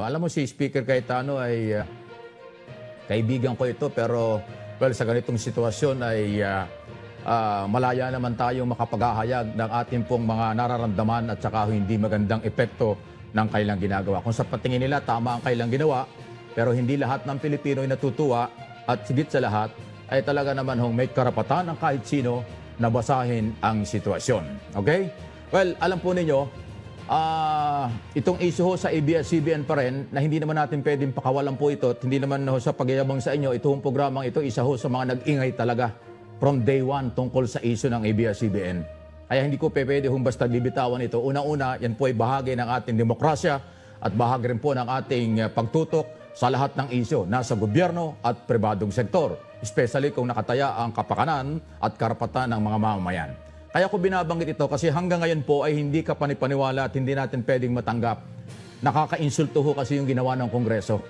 Alam mo si Speaker Cayetano ay kaibigan ko ito pero well, sa ganitong sitwasyon ay malaya naman tayong makapaghahayag ng ating pong mga nararamdaman at saka hindi magandang epekto ng kailang ginagawa. Kung sa patingin nila tama ang kailang ginawa, pero hindi lahat ng Pilipino ay natutuwa at higit sa lahat ay talaga naman may karapatan ng kahit sino na basahin ang sitwasyon. Okay? Well, alam po ninyo, itong issue sa ABS-CBN pa rin na hindi naman natin pwedeng pakawalan po ito at hindi naman sa pagyayabang sa inyo, itong programang ito isa sa mga nag-ingay talaga from day one tungkol sa issue ng ABS-CBN. Kaya hindi ko pwede basta bibitawan ito. Una-una, yan po ay bahagi ng ating demokrasya at bahagi rin po ng ating pagtutok sa lahat ng issue nasa gobyerno at pribadong sektor, especially kung nakataya ang kapakanan at karapatan ng mga mamamayan. Kaya ko binabanggit ito kasi hanggang ngayon po ay hindi ka panipaniwala at hindi natin pwedeng matanggap. Nakaka-insulto ho kasi yung ginawa ng Kongreso.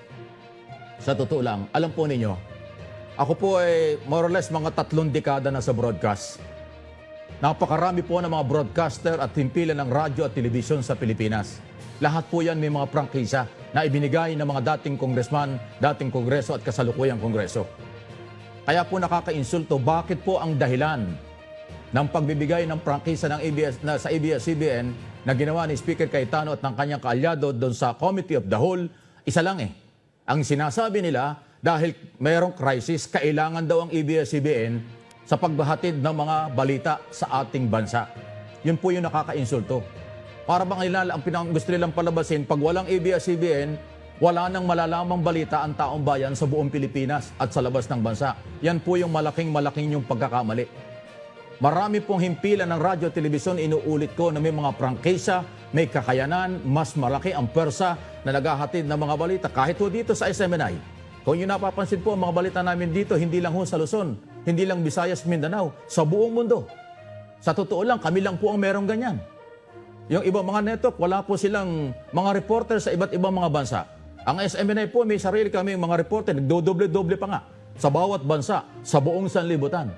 Sa totoo lang, alam po ninyo, ako po ay more or less mga 3 dekada na sa broadcast. Napakarami po ng mga broadcaster at himpilan ng radyo at telebisyon sa Pilipinas. Lahat po yan may mga prangkisa na ibinigay ng mga dating congressman, dating kongreso at kasalukuyang kongreso. Kaya po nakaka-insulto, bakit po ang dahilan ng pagbibigay ng prangkisa ng sa ABS-CBN na ginawa ni Speaker Cayetano at ng kanyang kaalyado doon sa Committee of the Whole, isa lang Ang sinasabi nila, dahil mayroong crisis, kailangan daw ang ABS-CBN sa pagbahatid ng mga balita sa ating bansa. Yun po yung nakaka-insulto. Para bang ang gusto nilang palabasin, pag walang ABS-CBN, wala nang malalamang balita ang taong bayan sa buong Pilipinas at sa labas ng bansa. Yan po yung malaking yung pagkakamali. Marami pong himpilan ng radyo at telebisyon, inuulit ko na may mga prangkisa, may kakayanan, mas malaki ang pwersa na naghahatid ng mga balita. Kahit po dito sa SMNI. Kung yung napapansin po, mga balita namin dito, hindi lang sa Luzon, hindi lang Visayas, Mindanao, sa buong mundo. Sa totoo lang, kami lang po ang merong ganyan. Yung ibang mga network, wala po silang mga reporter sa iba't ibang mga bansa. Ang SMNI po, may sarili kami mga reporter, nagdodoble-doble pa nga sa bawat bansa, sa buong sanlibutan.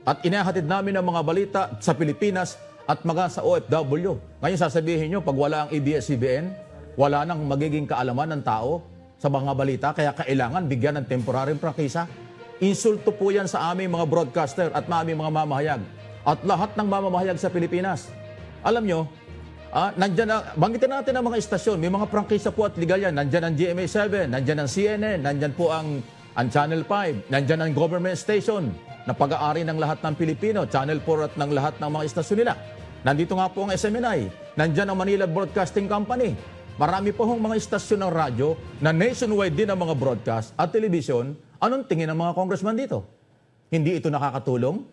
At inahatid namin ang mga balita sa Pilipinas at mga sa OFW. Ngayon sasabihin nyo, pag wala ang ABS-CBN, wala nang magiging kaalaman ng tao sa mga balita, kaya kailangan bigyan ng temporaryong prangkisa. Insulto po yan sa aming mga broadcaster at aming mga mamahayag. At lahat ng mamamahayag sa Pilipinas. Alam nyo, nandyan banggitin natin ang mga istasyon, may mga prangkisa po at legal yan. Nandyan ang GMA7, nandyan ang CNN, nandyan po ang Channel 5, nandyan ang government station na pag-aari ng lahat ng Pilipino, Channel 4 at ng lahat ng mga istasyon nila. Nandito nga po ang SMNI, nandyan ang Manila Broadcasting Company. Marami po mga istasyon ng radyo na nationwide din ang mga broadcast at television. Anong tingin ng mga congressman dito? Hindi ito nakakatulong?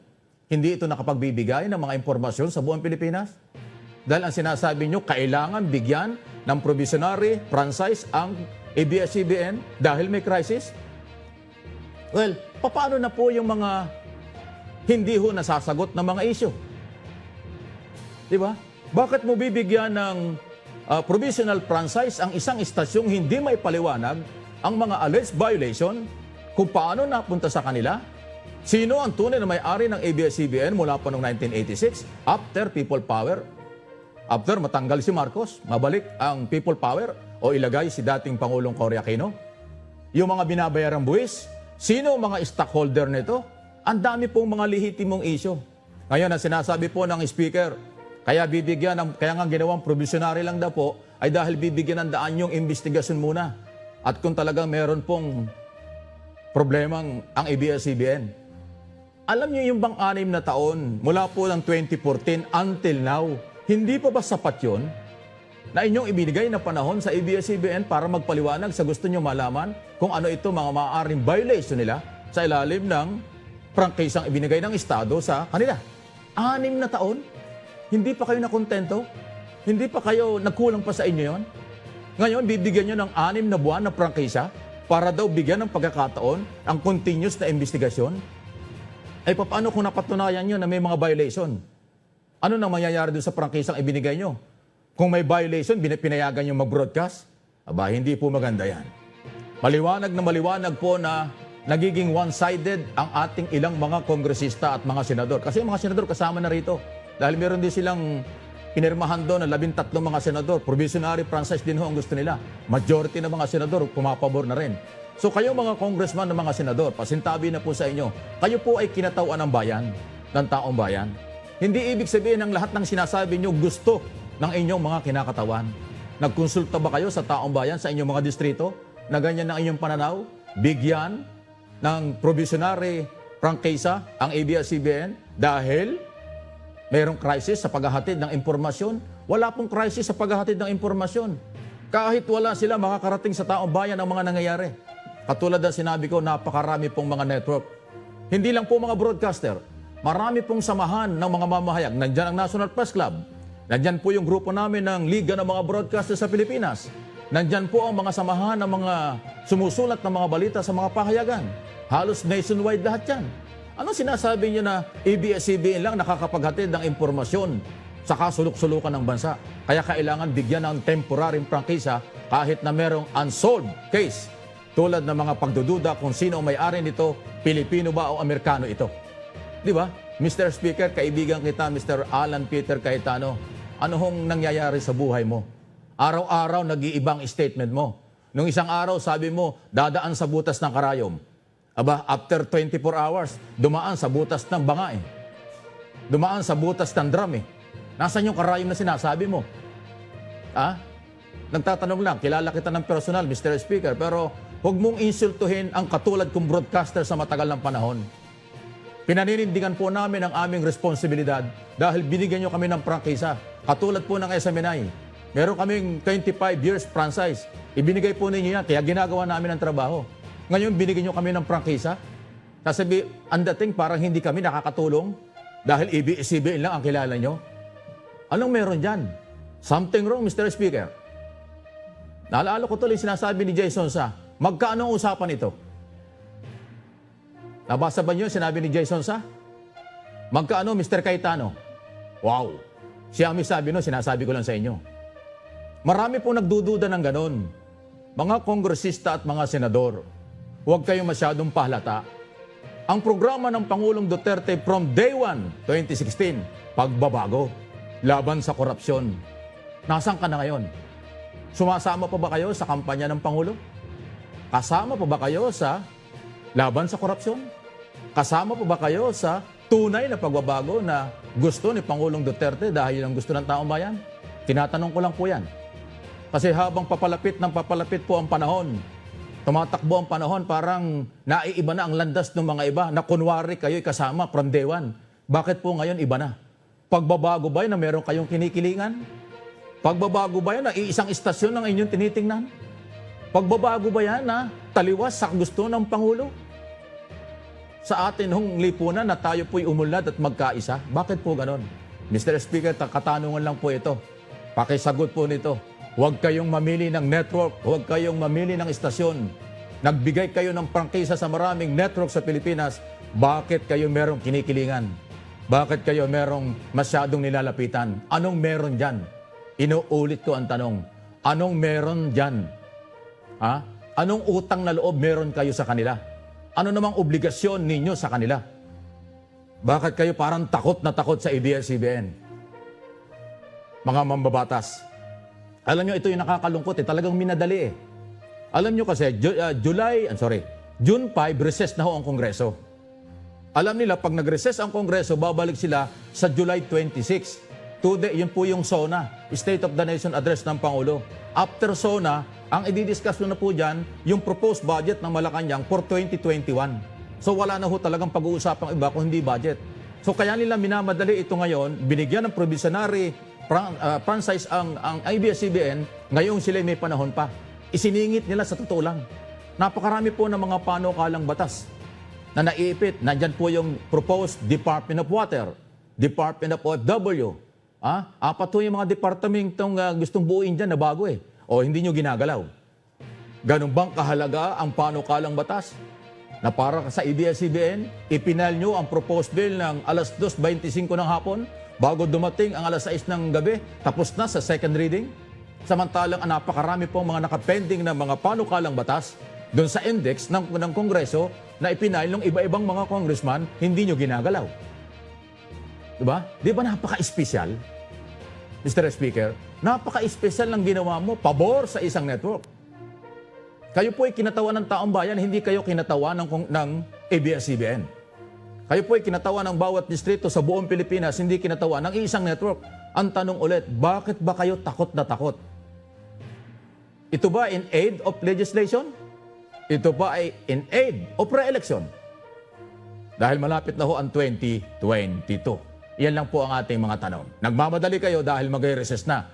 Hindi ito nakapagbibigay ng mga impormasyon sa buong Pilipinas? Dahil ang sinasabi nyo, kailangan bigyan ng provisionary franchise ang ABS-CBN dahil may crisis? Well, paano na po yung mga hindi nasasagot ng mga issue? Diba? Bakit mo bibigyan ng provisional franchise ang isang istasyong hindi may paliwanag ang mga alleged violation kung paano napunta sa kanila? Sino ang tunay na may-ari ng ABS-CBN mula pa noong 1986 after People Power? After matanggal si Marcos, mabalik ang People Power o ilagay si dating Pangulong Cory Aquino? Yung mga binabayarang buwis, sino ang mga stockholder nito? Ang dami pong mga lehitimong issue. Ngayon, ang sinasabi po ng Speaker, kaya nga ginawang provisionary lang daw po, ay dahil bibigyan ng daan yung investigasyon muna. At kung talagang meron pong problemang ang ABS-CBN. Alam niyo yung bang 6 na taon, mula po ng 2014 until now, hindi pa ba sapat yun na inyong ibinigay na panahon sa ABS-CBN para magpaliwanag sa gusto nyo malaman kung ano ito mga maaaring violation nila sa ilalim ng prangkisang ibinigay ng Estado sa kanila? 6 na taon? Hindi pa kayo nakontento? Hindi pa kayo nagkulang pa sa inyo yon? Ngayon, bibigyan nyo ng 6 na buwan na prangkisa para daw bigyan ng pagkakataon ang continuous na investigasyon? Ay paano kung napatunayan nyo na may mga violation? Ano nang mangyayari doon sa prangkisang ibinigay nyo? Kung may violation, pinayagan nyo mag-broadcast? Aba, hindi po maganda yan. Maliwanag na maliwanag po na nagiging one-sided ang ating ilang mga kongresista at mga senador. Kasi mga senador kasama na rito. Dahil meron din silang pinirmahan doon ng 13 mga senador. Provisionary franchise din ho ang gusto nila. Majority ng mga senador pumapabor na rin. So kayo mga congressman ng mga senador, pasintabi na po sa inyo, kayo po ay kinatawan ng bayan, ng taong bayan. Hindi ibig sabihin ng lahat ng sinasabi nyo gusto ng inyong mga kinakatawan. Nagkonsulta ba kayo sa taong bayan, sa inyong mga distrito, na ganyan ang inyong pananaw? Bigyan ng provisionary prangkisa ang ABS-CBN dahil mayroong crisis sa paghahatid ng impormasyon? Wala pong crisis sa paghahatid ng impormasyon. Kahit wala sila makakarating sa taong bayan ang mga nangyayari. Katulad ng sinabi ko, napakarami pong mga network. Hindi lang po mga broadcaster. Marami pong samahan ng mga mamahayag. Nandyan ang National Press Club. Nandyan po yung grupo namin ng Liga ng mga Broadcaster sa Pilipinas. Nandyan po ang mga samahan ng mga sumusulat ng mga balita sa mga pahayagan. Halos nationwide lahat yan. Ano sinasabi niyo na ABS-CBN lang nakakapaghatid ng impormasyon sa kasulok-sulukan ng bansa? Kaya kailangan bigyan ng temporary prangkisa kahit na merong unsolved case. Tulad ng mga pagdududa kung sino ang may-ari nito, Pilipino ba o Amerikano ito. Di ba? Mr. Speaker, kaibigan kita, Mr. Alan Peter Cayetano, ano hong nangyayari sa buhay mo? Araw-araw nag-iibang statement mo. Nung isang araw, sabi mo, dadaan sa butas ng karayom. Aba, after 24 hours, dumaan sa butas ng banga eh. Dumaan sa butas ng drum eh. Nasaan yung karayom na sinasabi mo? Ha? Nagtatanong lang, kilala kita ng personal, Mr. Speaker, pero huwag mong insultuhin ang katulad kong broadcaster sa matagal ng panahon. Pinaninindigan po namin ang aming responsibilidad dahil binigyan nyo kami ng prangkisa. Katulad po ng SMNI. Meron kaming 25 years franchise. Ibinigay po ninyo yan, kaya ginagawa namin ang trabaho. Ngayon, binigyan nyo kami ng prangkisa. Sasabi, ang dating parang hindi kami nakakatulong dahil ABS-CBN lang ang kilala nyo. Anong meron dyan? Something wrong, Mr. Speaker. Naalala ko tuloy sinasabi ni Jason Sa, magkaano ang usapan ito? Nabasa ba niyo sinabi ni Jason Sa? Magkaano, Mr. Cayetano? Wow! Siya ang sabi no, sinasabi ko lang sa inyo. Marami pong nagdududa ng ganon. Mga kongresista at mga senador, huwag kayong masyadong pahalata. Ang programa ng Pangulong Duterte from day 1, 2016, pagbabago, laban sa korupsyon. Nasaan ka na ngayon? Sumasama pa ba kayo sa kampanya ng Pangulo? Kasama pa ba kayo sa laban sa korupsyon? Kasama pa ba kayo sa tunay na pagbabago na gusto ni Pangulong Duterte dahil ang gusto ng taong bayan? Tinatanong ko lang po yan. Kasi habang papalapit po ang panahon, tumatakbo ang panahon, parang naiiba na ang landas ng mga iba na kunwari kayo'y kasama from day 1. Bakit po ngayon iba na? Pagbabago ba yun na meron kayong kinikilingan? Pagbabago ba yan na iisang istasyon ng inyong tinitingnan? Pagbabago ba yan na taliwas sa gusto ng Pangulo? Sa atin hong lipunan na tayo po'y umunlad at magkaisa? Bakit po ganon? Mr. Speaker, katanungan lang po ito. Pakisagot po nito. Huwag kayong mamili ng network, huwag kayong mamili ng istasyon. Nagbigay kayo ng prangkisa sa maraming network sa Pilipinas. Bakit kayo merong kinikilingan? Bakit kayo merong masyadong nilalapitan? Anong meron dyan? Inuulit ko ang tanong. Anong meron dyan? Ha? Anong utang na loob meron kayo sa kanila? Ano namang obligasyon ninyo sa kanila? Bakit kayo parang takot na takot sa ABS-CBN? Mga mambabatas. Alam nyo, ito yung nakakalungkot talagang minadali Alam nyo kasi, June 5, recess na ho ang Kongreso. Alam nila, pag nag-recess ang Kongreso, babalik sila sa July 26. Today, yun po yung SONA, State of the Nation Address ng Pangulo. After SONA, ang i-discuss na po dyan, yung proposed budget ng Malacanang for 2021. So wala na ho talagang pag-uusapang iba kung hindi budget. So kaya nila minamadali ito ngayon, binigyan ng provisionary franchise ang ABS-CBN, ngayong sila may panahon pa. Isiningit nila sa totoo lang. Napakarami po ng mga panukalang batas na naiipit. Nandyan po yung proposed Department of Water, Department of OFW. Apat po yung mga departamentong gustong buuin dyan na bago O hindi nyo ginagalaw. Ganun bang kahalaga ang panukalang batas? Na para sa ABS-CBN, ipinal nyo ang proposed bill ng alas 2:25 ng hapon bago dumating ang alas 6 ng gabi, tapos na sa second reading. Samantalang napakarami pong mga nakapending na mga panukalang batas doon sa index ng Kongreso na ipinal ng iba-ibang mga congressman, hindi nyo ginagalaw. Diba? Di ba napaka-espesyal? Mr. Speaker, napaka-espesyal ng ginawa mo, pabor sa isang network. Kayo po ay kinatawan ng taong bayan, hindi kayo kinatawan ng ABS-CBN. Kayo po ay kinatawan ng bawat distrito sa buong Pilipinas, hindi kinatawan ng isang network. Ang tanong ulit, bakit ba kayo takot na takot? Ito ba in aid of legislation? Ito ba ay in aid of re-election? Dahil malapit na ho ang 2022. Yan lang po ang ating mga tanong. Nagmamadali kayo dahil mag-recess na.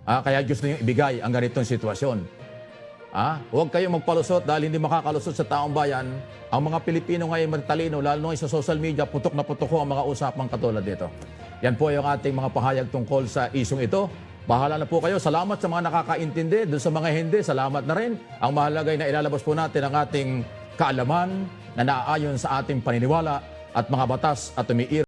Kaya gusto niyo ibigay ang ganitong sitwasyon. Huwag kayong magpalusot dahil hindi makakalusot sa taong bayan. Ang mga Pilipino ngayon matalino, lalo na sa social media, putok na putok ho ang mga usapang katulad dito. Yan po yung ating mga pahayag tungkol sa isyong ito. Bahala na po kayo. Salamat sa mga nakakaintindi. Doon sa mga hindi, salamat na rin. Ang mahalaga ay na ilalabas po natin ang ating kaalaman na naaayon sa ating paniniwala at mga batas at umiir